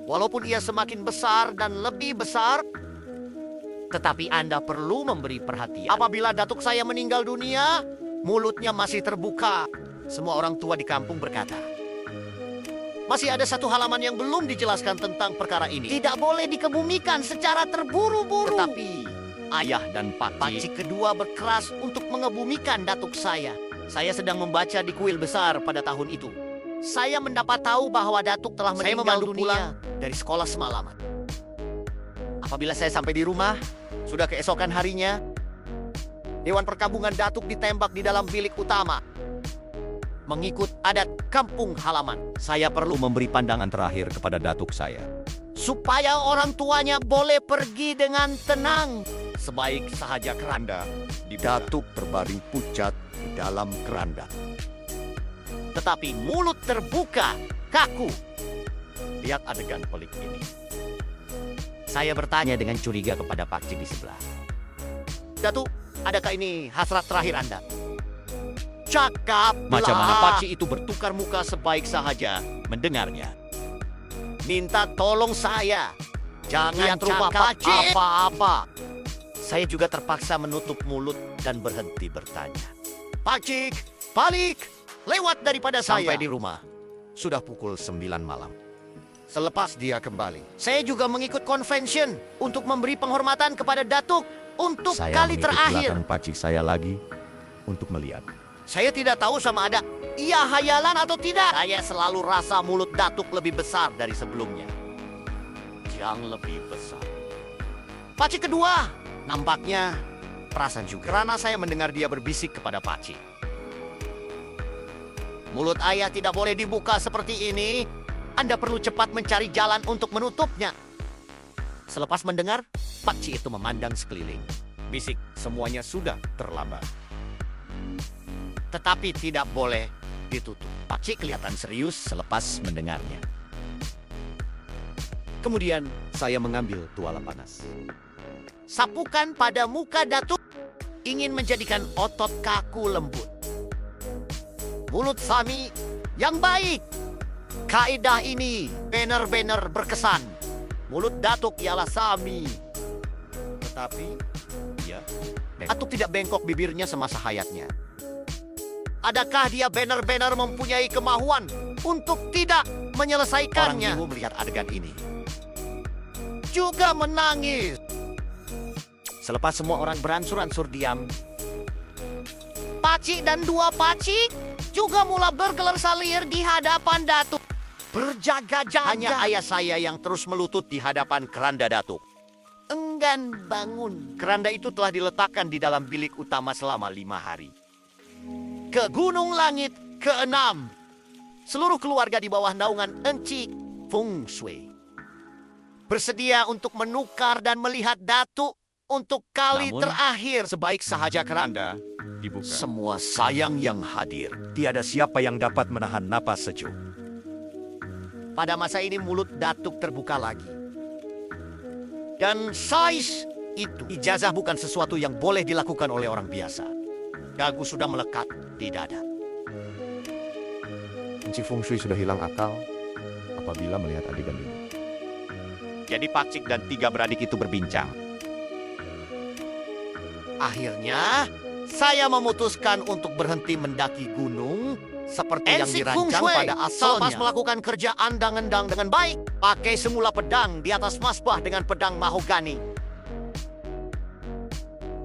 Walaupun ia semakin besar dan lebih besar, tetapi Anda perlu memberi perhatian. Apabila datuk saya meninggal dunia, mulutnya masih terbuka. Semua orang tua di kampung berkata, masih ada satu halaman yang belum dijelaskan tentang perkara ini. Tidak boleh dikebumikan secara terburu-buru. Tetapi ayah dan pakcik kedua berkeras untuk mengebumikan datuk saya. Saya sedang membaca di kuil besar pada tahun itu. Saya mendapat tahu bahwa datuk telah meninggal dunia dari sekolah semalaman. Apabila saya sampai di rumah, sudah keesokan harinya, Dewan Perkabungan datuk ditembak di dalam bilik utama. Mengikut adat kampung halaman, saya perlu memberi pandangan terakhir kepada datuk saya, supaya orang tuanya boleh pergi dengan tenang. Sebaik sahaja keranda, di datuk terbaring pucat di dalam keranda. Tetapi mulut terbuka, kaku. Lihat adegan pelik ini. Saya bertanya dengan curiga kepada pakcik di sebelah. Datuk, adakah ini hasrat terakhir Anda? Cakaplah. Macam mana pakcik itu bertukar muka sebaik sahaja mendengarnya. Minta tolong saya. Jangan cakap apa-apa. Saya juga terpaksa menutup mulut dan berhenti bertanya. Pakcik, balik. Lewat daripada saya. Sampai di rumah. Sudah pukul 9 malam. Selepas dia kembali, saya juga mengikut convention untuk memberi penghormatan kepada datuk untuk kali terakhir. Saya pakcik saya lagi untuk melihat. Saya tidak tahu sama ada ia hayalan atau tidak. Saya selalu rasa mulut datuk lebih besar dari sebelumnya. Yang lebih besar. Pakcik kedua, nampaknya perasan juga. Karena saya mendengar dia berbisik kepada pakcik. Mulut ayah tidak boleh dibuka seperti ini. Anda perlu cepat mencari jalan untuk menutupnya. Selepas mendengar, pakcik itu memandang sekeliling. Bisik, semuanya sudah terlambat. Tetapi tidak boleh ditutup. Pakcik kelihatan serius selepas mendengarnya. Kemudian saya mengambil tuala panas. Sapukan pada muka datuk, ingin menjadikan otot kaku lembut. Mulut Sami yang baik. Kaidah ini benar-benar berkesan. Mulut datuk ialah Sami. Tetapi, ya, datuk tidak bengkok bibirnya semasa hayatnya. Adakah dia benar-benar mempunyai kemauan untuk tidak menyelesaikannya? Orang ibu melihat adegan ini juga menangis. Selepas semua orang beransur-ansur diam, pakcik dan dua pakcik juga mulai bergelar salir di hadapan datuk. Berjaga-jaga. Hanya ayah saya yang terus melutut di hadapan keranda datuk. Enggan bangun. Keranda itu telah diletakkan di dalam bilik utama selama 5 hari. Ke Gunung Langit ke-6. Seluruh keluarga di bawah naungan Encik Feng Shui bersedia untuk menukar dan melihat datuk untuk kali terakhir. Sebaik sahaja keranda dibuka. Semua sayang yang hadir. Tiada siapa yang dapat menahan napas sejuk. Pada masa ini mulut datuk terbuka lagi. Dan sais itu, ijazah bukan sesuatu yang boleh dilakukan oleh orang biasa. Dagu sudah melekat di dada. Encik Feng Shui sudah hilang akal apabila melihat adegan ini. Jadi pakcik dan 3 beradik itu berbincang. Akhirnya, saya memutuskan untuk berhenti mendaki gunung seperti yang dirancang pada asalnya. Selepas melakukan kerja andang-endang dengan baik, pakai semula pedang di atas masbah dengan pedang mahogani.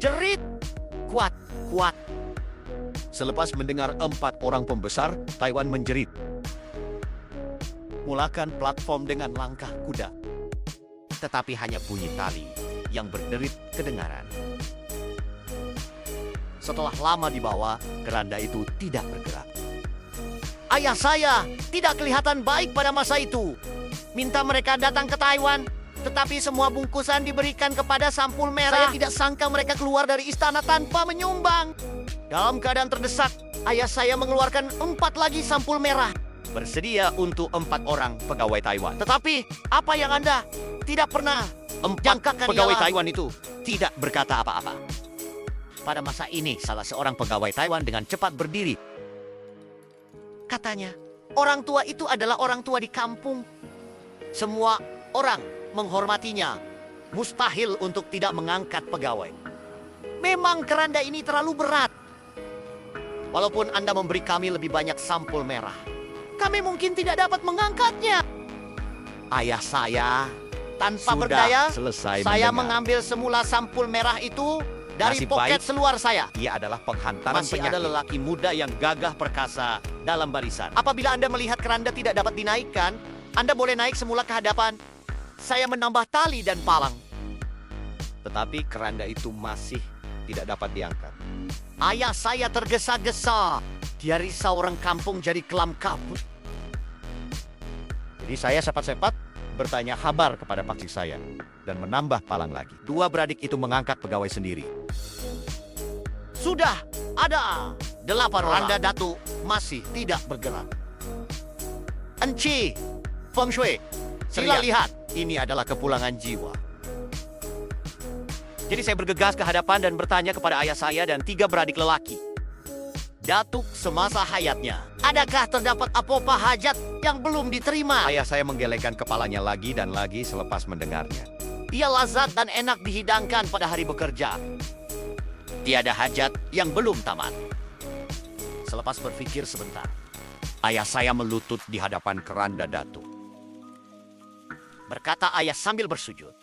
Jerit, kuat. Selepas mendengar 4 orang pembesar, Taiwan menjerit. Mulakan platform dengan langkah kuda. Tetapi hanya bunyi tali yang berderit kedengaran. Setelah lama di bawah, keranda itu tidak bergerak. Ayah saya tidak kelihatan baik pada masa itu. Minta mereka datang ke Taiwan, tetapi semua bungkusan diberikan kepada sampul merah. Saya tidak sangka mereka keluar dari istana tanpa menyumbang. Dalam keadaan terdesak, ayah saya mengeluarkan 4 lagi sampul merah. Bersedia untuk 4 orang pegawai Taiwan. Tetapi, apa yang Anda tidak pernah jangkakan pegawai Taiwan itu tidak berkata apa-apa. Pada masa ini, salah seorang pegawai Taiwan dengan cepat berdiri. Katanya, orang tua itu adalah orang tua di kampung. Semua orang menghormatinya. Mustahil untuk tidak mengangkat pegawai. Memang keranda ini terlalu berat. Walaupun Anda memberi kami lebih banyak sampul merah, kami mungkin tidak dapat mengangkatnya. Ayah saya, tanpa Sudah berdaya, selesai saya mendengar. mengambil semula sampul merah itu dari Nasib poket baik. seluar saya. Ia adalah penghantaran Masih penyakit. ada lelaki muda yang gagah perkasa dalam barisan. Apabila Anda melihat keranda tidak dapat dinaikkan, Anda boleh naik semula ke hadapan. Saya menambah tali dan palang. Tetapi keranda itu masih tidak dapat diangkat. Ayah saya tergesa-gesa. Dia risau orang kampung jadi kelam kabut. Jadi saya sepat-sepat bertanya kabar kepada pakcik saya dan menambah palang lagi. Dua beradik itu mengangkat pegawai sendiri. Sudah ada 8 orang. Keranda Datuk masih tidak bergerak. Enci, Feng Shui, sila Teriak. lihat. Ini adalah kepulangan jiwa. Jadi saya bergegas ke hadapan dan bertanya kepada ayah saya dan 3 beradik lelaki. Datuk semasa hayatnya, adakah terdapat apa-apa hajat yang belum diterima? Ayah saya menggelengkan kepalanya lagi dan lagi selepas mendengarnya. Ia lazat dan enak dihidangkan pada hari bekerja. Tiada hajat yang belum tamat. Selepas berpikir sebentar, ayah saya melutut di hadapan keranda Datuk. Berkata ayah sambil bersujud,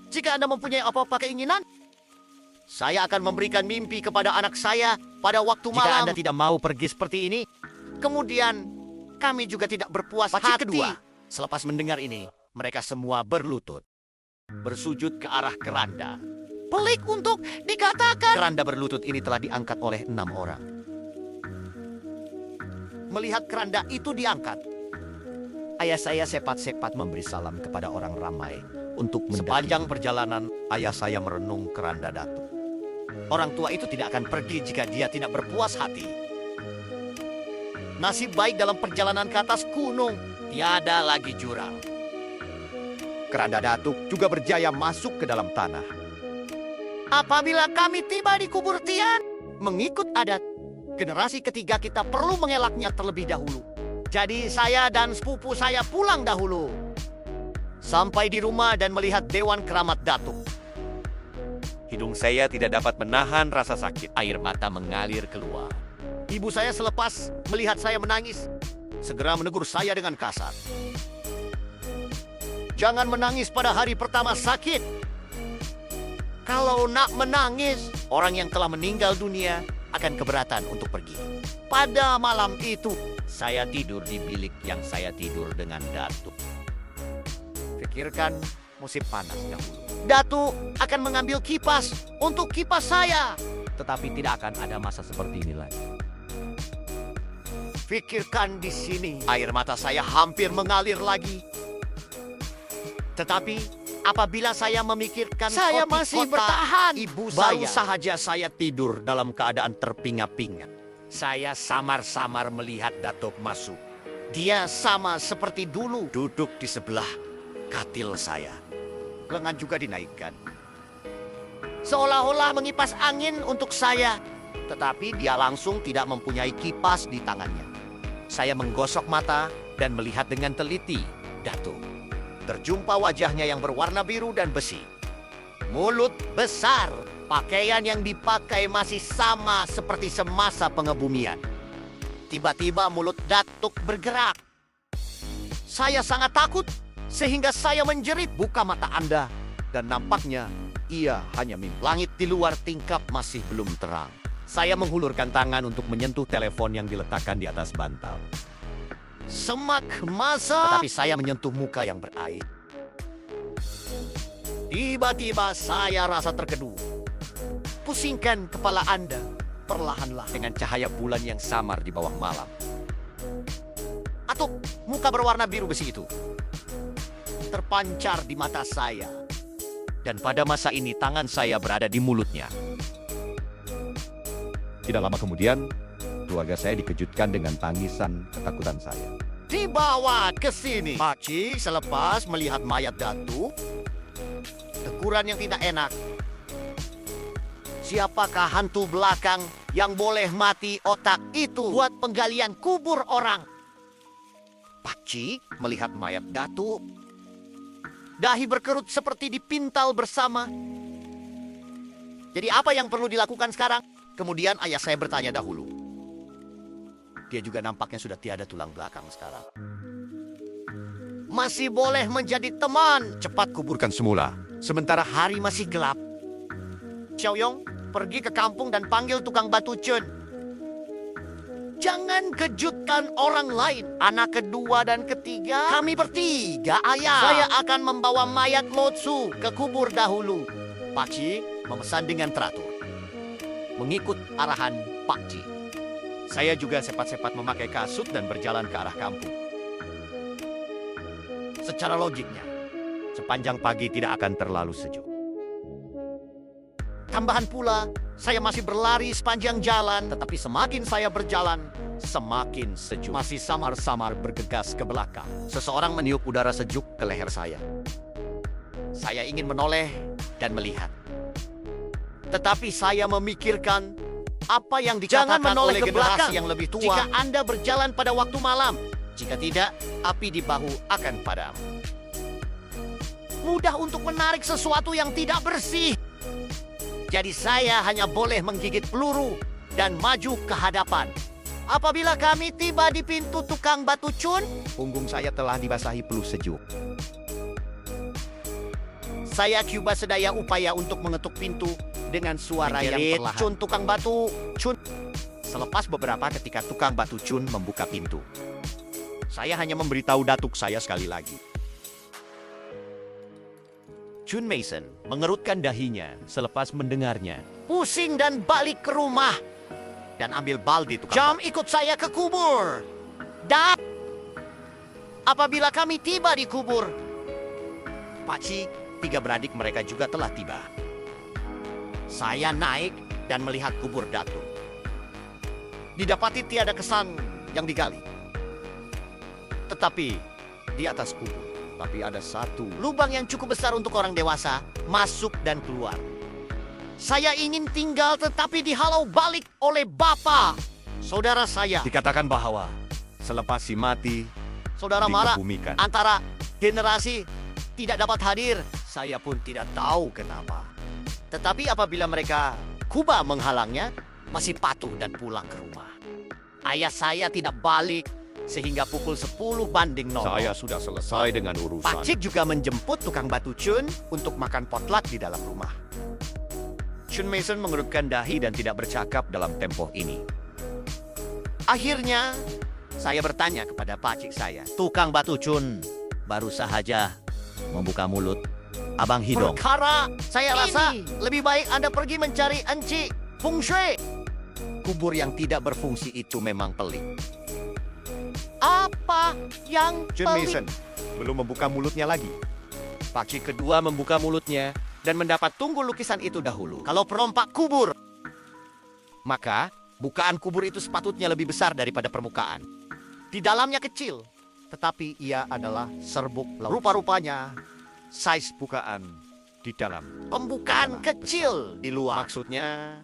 "Jika Anda mempunyai apa-apa keinginan, saya akan memberikan mimpi kepada anak saya pada waktu Jika malam. Anda tidak mau pergi seperti ini, Kemudian, kami juga tidak berpuas Pakcik hati." kedua. Selepas mendengar ini, mereka semua berlutut, bersujud ke arah keranda. Pelik untuk dikatakan. Keranda berlutut ini telah diangkat oleh 6 orang. Melihat keranda itu diangkat, ayah saya sepat-sepat memberi salam kepada orang ramai untuk mendaki. Sepanjang perjalanan, ayah saya merenung keranda Datuk. Orang tua itu tidak akan pergi jika dia tidak berpuas hati. Nasib baik dalam perjalanan ke atas gunung, tiada lagi jurang. keranda Datuk juga berjaya masuk ke dalam tanah. Apabila kami tiba di kubur Tian, mengikut adat, generasi ketiga kita perlu mengelaknya terlebih dahulu. Jadi saya dan sepupu saya pulang dahulu. Sampai di rumah dan melihat Dewan Keramat Datuk. Hidung saya tidak dapat menahan rasa sakit. Air mata mengalir keluar. Ibu saya selepas melihat saya menangis, segera menegur saya dengan kasar. "Jangan menangis pada hari pertama sakit. Kalau nak menangis, orang yang telah meninggal dunia akan keberatan untuk pergi." Pada malam itu, saya tidur di bilik yang saya tidur dengan Datuk. Pikirkan musim panas dahulu. Datuk akan mengambil kipas untuk kipas saya. Tetapi tidak akan ada masa seperti ini lagi. Pikirkan di sini. Air mata saya hampir mengalir lagi. Tetapi apabila saya memikirkan Saya kota masih bertahan. ibu Baru saya, sahaja saya tidur dalam keadaan terpinga-pinga. Saya samar-samar melihat Datuk masuk. Dia sama seperti dulu duduk di sebelah katil saya. Lengan juga dinaikkan. Seolah-olah mengipas angin untuk saya. Tetapi dia langsung tidak mempunyai kipas di tangannya. Saya menggosok mata dan melihat dengan teliti Datuk. Terjumpa wajahnya yang berwarna biru dan besi. Mulut besar, pakaian yang dipakai masih sama seperti semasa pengebumian. Tiba-tiba mulut Datuk bergerak. Saya sangat takut sehingga saya menjerit. "Buka mata Anda." Dan nampaknya ia hanya mimpi. Langit di luar tingkap masih belum terang. Saya menghulurkan tangan untuk menyentuh telepon yang diletakkan di atas bantal. Semak masa. Tetapi saya menyentuh muka yang berair. Tiba-tiba saya rasa terkedu. Pusingkan kepala Anda perlahan-lahan dengan cahaya bulan yang samar di bawah malam. Atau muka berwarna biru besi itu terpancar di mata saya. Dan pada masa ini tangan saya berada di mulutnya. Tidak lama kemudian, keluarga saya dikejutkan dengan tangisan ketakutan saya. Dibawa ke sini. Pakcik selepas melihat mayat Datuk, teguran yang tidak enak. Siapakah hantu belakang yang boleh mati otak itu buat penggalian kubur orang? Pakcik melihat mayat Datuk. Dahi berkerut seperti dipintal bersama. Jadi apa yang perlu dilakukan sekarang? Kemudian ayah saya bertanya dahulu. Dia juga nampaknya sudah tiada tulang belakang sekarang. Masih boleh menjadi teman. Cepat kuburkan semula. Sementara hari masih gelap. Xiaoyong, pergi ke kampung dan panggil tukang batu Chun. Jangan kejutkan orang lain. Anak kedua dan ketiga, kami bertiga, ayah. Saya akan membawa mayat Lotsu ke kubur dahulu. Pakcik memesan dengan teratur, mengikut arahan Pakcik. Saya juga sepat-sepat memakai kasut dan berjalan ke arah kampung. Secara logiknya, sepanjang pagi tidak akan terlalu sejuk. Tambahan pula, saya masih berlari sepanjang jalan, tetapi semakin saya berjalan, semakin sejuk. Masih samar-samar bergegas ke belakang. Seseorang meniup udara sejuk ke leher saya. Saya ingin menoleh dan melihat. Tetapi saya memikirkan apa yang dikatakan oleh generasi yang lebih tua. Jika Anda berjalan pada waktu malam, jika tidak, api di bahu akan padam. Mudah untuk menarik sesuatu yang tidak bersih. Jadi saya hanya boleh menggigit peluru dan maju ke hadapan. Apabila kami tiba di pintu tukang batu Chun, Punggung saya telah dibasahi peluh sejuk. saya coba sedaya upaya untuk mengetuk pintu dengan suara yang Menjerit, perlahan. Chun, tukang batu Chun. Selepas beberapa ketika tukang batu Chun membuka pintu, saya hanya memberitahu datuk saya sekali lagi. Chun Mason mengerutkan dahinya selepas mendengarnya. Pusing dan balik ke rumah. Dan ambil baldi tukang. Jam ikut saya ke kubur. Dan apabila kami tiba di kubur, Pakcik, tiga beradik mereka juga telah tiba. Saya naik dan melihat kubur Datuk. Didapati tiada kesan yang digali. Tetapi di atas kubur, tapi ada satu lubang yang cukup besar untuk orang dewasa masuk dan keluar. Saya ingin tinggal tetapi dihalau balik oleh bapak saudara saya. Dikatakan bahwa selepas si mati, Saudara marah dikebumikan. antara generasi tidak dapat hadir. Saya pun tidak tahu kenapa. Tetapi apabila mereka kuba menghalangnya, masih patuh dan pulang ke rumah. Ayah saya tidak balik sehingga pukul 10 banding 0. Saya sudah selesai dengan urusan. Pakcik juga menjemput tukang batu Chun untuk makan potluck di dalam rumah. Chun Mason mengerutkan dahi dan tidak bercakap dalam tempo ini. Akhirnya, saya bertanya kepada pakcik saya, tukang batu Chun baru sahaja membuka mulut. Abang Hidong, perkara saya rasa lebih baik Anda pergi mencari Enci Feng Shui. Kubur yang tidak berfungsi itu memang pelik. Apa yang Chun pelik? Mason belum membuka mulutnya lagi. Pakcik kedua membuka mulutnya dan mendapat tunggul lukisan itu dahulu. Kalau perompak kubur, maka bukaan kubur itu sepatutnya lebih besar daripada permukaan. Di dalamnya kecil, tetapi ia adalah serbuk laut. Rupa-rupanya, size Bukaan di dalam. pembukaan kecil di luar. Maksudnya,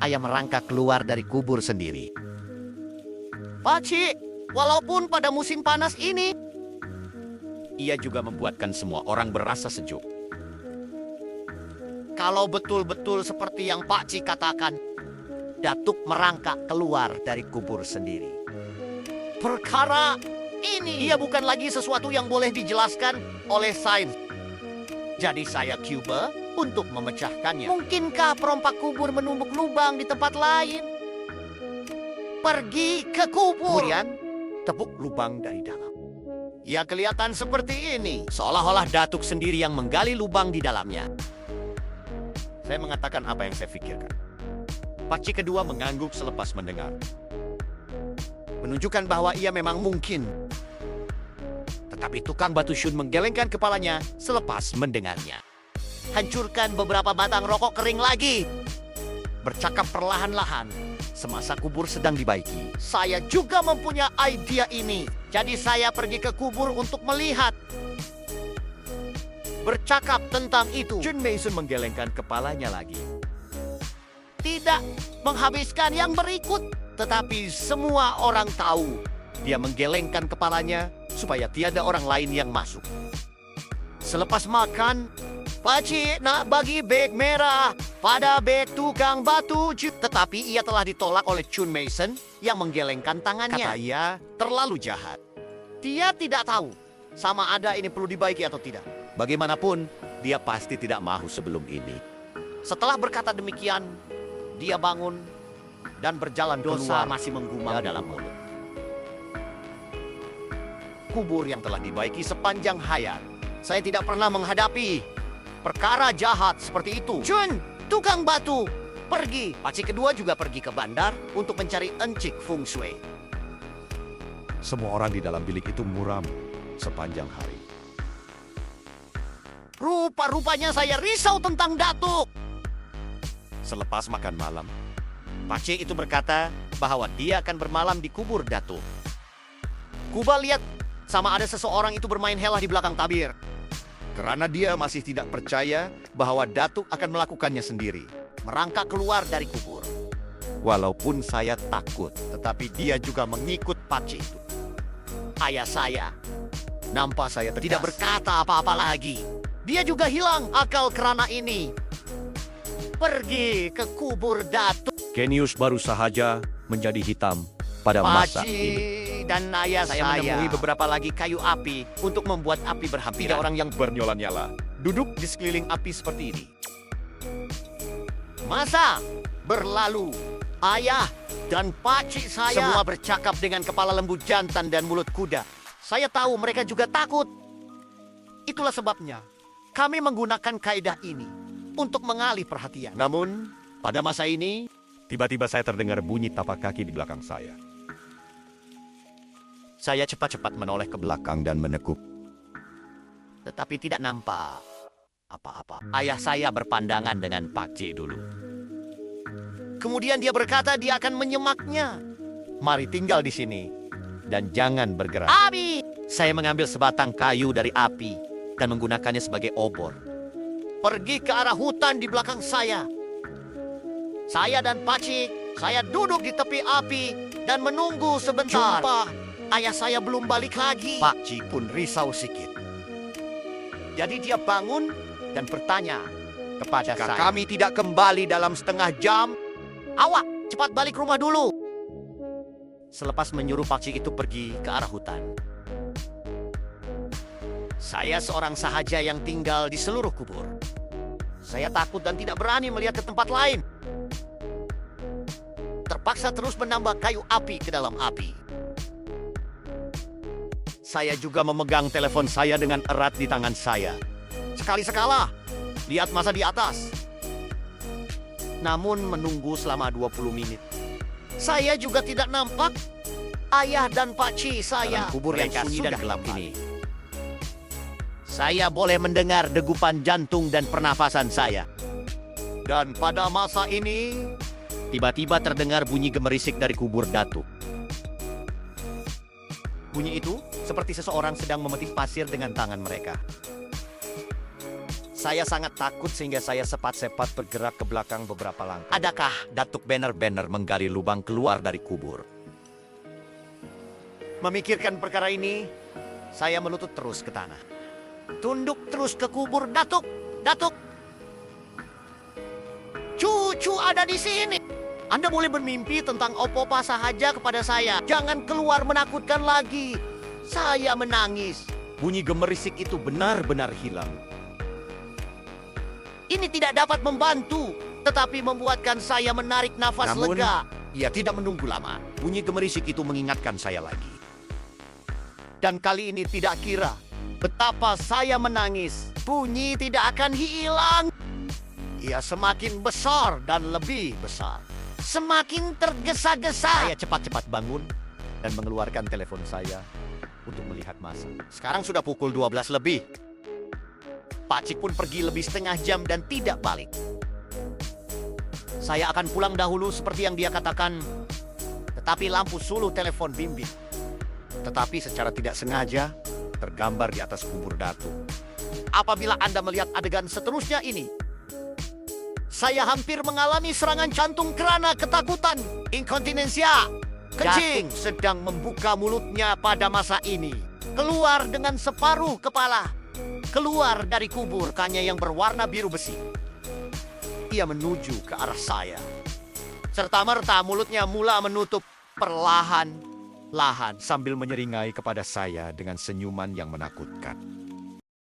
ayah merangkak keluar dari kubur sendiri. Pakcik, walaupun pada musim panas ini, Ia juga membuatkan semua orang berasa sejuk. kalau betul-betul seperti yang Pakcik katakan, Datuk merangkak keluar dari kubur sendiri. Perkara ini ia bukan lagi sesuatu yang boleh dijelaskan oleh sains. Jadi saya coba untuk memecahkannya. Mungkinkah perompak kubur menumbuk lubang di tempat lain? Pergi ke kubur. Kemudian tepuk lubang dari dalam. Ya kelihatan seperti ini. Seolah-olah Datuk sendiri yang menggali lubang di dalamnya. Saya mengatakan apa yang saya pikirkan. Pakcik kedua mengangguk selepas mendengar. Menunjukkan bahwa ia memang mungkin. Tetapi tukang batu Shun menggelengkan kepalanya selepas mendengarnya. Hancurkan beberapa batang rokok kering lagi. Bercakap perlahan-lahan semasa kubur sedang dibaiki. Saya juga mempunyai idea ini. Jadi saya pergi ke kubur untuk melihat. Bercakap tentang itu. Chun Mason menggelengkan kepalanya lagi. Tidak menghabiskan yang berikut. Tetapi semua orang tahu. Dia menggelengkan kepalanya supaya tiada orang lain yang masuk. Selepas makan, Pakcik nak bagi beg merah pada beg tukang batu, tetapi ia telah ditolak oleh Chun Mason yang menggelengkan tangannya. Kata ia, terlalu jahat. Dia tidak tahu sama ada ini perlu dibaiki atau tidak. Bagaimanapun, dia pasti tidak mahu sebelum ini. Setelah berkata demikian, dia bangun dan berjalan dosa masih menggumam dalam mulut. Kubur yang telah dibaiki sepanjang hayat. Saya tidak pernah menghadapi perkara jahat seperti itu. Chun, tukang batu, pergi. Pakcik kedua juga pergi ke bandar untuk mencari encik feng shui. Semua orang di dalam bilik itu muram sepanjang hari. Rupa-rupanya saya risau tentang Datuk. Selepas makan malam, Pakcik itu berkata bahwa dia akan bermalam di kubur Datuk. Kuba lihat sama ada seseorang itu bermain helah di belakang tabir. karena dia masih tidak percaya bahwa Datuk akan melakukannya sendiri. Merangkak keluar dari kubur. Walaupun saya takut, Tetapi dia juga mengikut Pakcik itu. Ayah saya nampak saya tidak tegas. berkata apa-apa lagi. Dia juga hilang akal kerana ini. Pergi ke kubur Datuk. Genius baru sahaja menjadi hitam pada masa ini. Pakcik dan ayah saya menemui beberapa lagi kayu api untuk membuat api berhampiran. Tidak orang yang bernyola-nyala duduk di sekeliling api seperti ini. Masa berlalu, ayah dan pakcik saya semua bercakap dengan kepala lembu jantan dan mulut kuda. Saya tahu mereka juga takut. Itulah sebabnya kami menggunakan kaidah ini untuk mengalih perhatian. Namun, Pada masa ini, Tiba-tiba saya terdengar bunyi tapak kaki di belakang saya. saya cepat-cepat menoleh ke belakang dan menekuk. tetapi tidak nampak apa-apa. Ayah saya berpandangan dengan pakcik dulu. Kemudian dia berkata dia akan menyemaknya. Mari tinggal di sini dan jangan bergerak. Api! Saya mengambil sebatang kayu dari api dan menggunakannya sebagai obor. Pergi ke arah hutan di belakang saya. Saya dan Pakcik, saya duduk di tepi api dan menunggu sebentar. Jumpa, ayah saya belum balik lagi. Pakcik pun risau sedikit. Jadi dia bangun dan bertanya kepada Jika saya. kami tidak kembali dalam setengah jam, Awak, cepat balik rumah dulu. Selepas menyuruh Pakcik itu pergi ke arah hutan. Saya seorang sahaja yang tinggal di seluruh kubur. Saya takut dan tidak berani melihat ke tempat lain. Terpaksa terus menambah kayu api ke dalam api. Saya juga memegang telepon saya dengan erat di tangan saya. Sekali-sekala, lihat masa di atas. Namun menunggu selama 20 menit. Saya juga tidak nampak ayah dan pakcik saya. dalam kubur yang Mereka sunyi dan sudah gelap kembali. ini, Saya boleh mendengar degupan jantung dan pernafasan saya. Dan pada masa ini, tiba-tiba terdengar bunyi gemerisik dari kubur Datuk. Bunyi itu seperti seseorang sedang memetik pasir dengan tangan mereka. Saya sangat takut sehingga saya sepat-sepat bergerak ke belakang beberapa langkah. Adakah Datuk benar-benar menggali lubang keluar dari kubur? Memikirkan perkara ini, saya melutut terus ke tanah. Tunduk terus ke kubur Datuk. Datuk. Cucu ada di sini. Anda boleh bermimpi tentang opo-opa sahaja kepada saya. Jangan keluar menakutkan lagi. Saya menangis. bunyi gemerisik itu benar-benar hilang. Ini tidak dapat membantu, tetapi membuatkan saya menarik nafas Namun, lega. Ia tidak menunggu lama. Bunyi gemerisik itu mengingatkan saya lagi. Dan kali ini tidak kira betapa saya menangis. Bunyi tidak akan hilang. Ia semakin besar dan lebih besar. Semakin tergesa-gesa. Saya cepat-cepat bangun dan mengeluarkan telepon saya untuk melihat masa. Sekarang sudah pukul 12 lebih. Pakcik pun pergi lebih setengah jam dan tidak balik. Saya akan pulang dahulu seperti yang dia katakan. Tetapi lampu suluh telepon bimbit. Tetapi secara tidak sengaja, tergambar di atas kubur Datuk. Apabila Anda melihat adegan seterusnya ini, saya hampir mengalami serangan jantung kerana ketakutan. Inkontinensia. Kencing sedang membuka mulutnya pada masa ini. keluar dengan separuh kepala, keluar dari kubur kanya yang berwarna biru besi. Ia menuju ke arah saya. Serta-merta mulutnya mula menutup perlahan-lahan sambil menyeringai kepada saya dengan senyuman yang menakutkan.